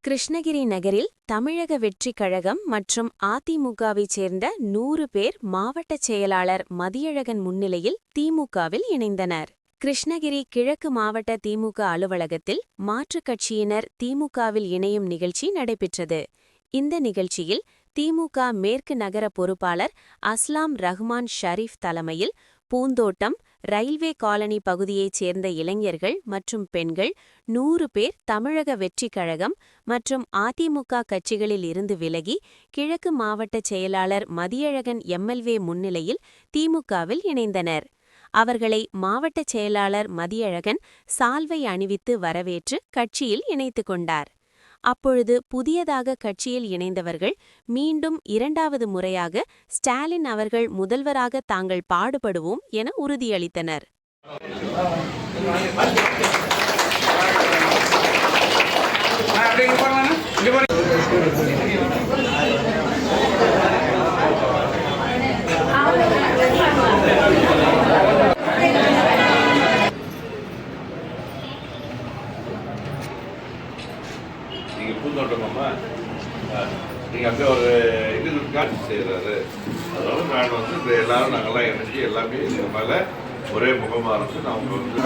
கிருஷ்ணகிரி நகரில் தமிழக வெற்றிக் கழகம் மற்றும் அதிமுகவைச் சேர்ந்த 100 பேர் மாவட்டச் செயலாளர் மதியழகன் முன்னிலையில் திமுகவில் இணைந்தனர். கிருஷ்ணகிரி கிழக்கு மாவட்ட திமுக அலுவலகத்தில் மாற்றுக் கட்சியினர் திமுகவில் இணையும் நிகழ்ச்சி நடைபெற்றது. இந்த நிகழ்ச்சியில் திமுக மேற்கு நகர பொறுப்பாளர் அஸ்லாம் ரஹ்மான் ஷரீப் தலைமையில் பூந்தோட்டம், ரயில்வே காலனி பகுதியைச் சேர்ந்த இளைஞர்கள் மற்றும் பெண்கள் 100 பேர் தமிழக வெற்றிக் கழகம் மற்றும் அதிமுக கட்சிகளில் இருந்து விலகி கிழக்கு மாவட்டச் செயலாளர் மதியழகன் எம்எல்ஏ முன்னிலையில் திமுகவில் இணைந்தனர். அவர்களை மாவட்டச் செயலாளர் மதியழகன் சால்வை அணிவித்து வரவேற்று கட்சியில் இணைத்துக் கொண்டார். அப்பொழுது புதியதாக கட்சியில் இணைந்தவர்கள் மீண்டும் 2வது முறையாக ஸ்டாலின் அவர்கள் முதல்வராக தாங்கள் பாடுபடுவோம் என உறுதியளித்தனர். நீங்கள் பூந்தோட்டமாம்மா நீங்கள் அப்படியே ஒரு இது காட்சி செய்கிறாரு. அதனால நான் இந்த எல்லாரும் நாங்கள்லாம் இணைஞ்சி எல்லாமே இதுக்கு மேலே ஒரே முகமாக இருந்து நான் அவங்க வந்து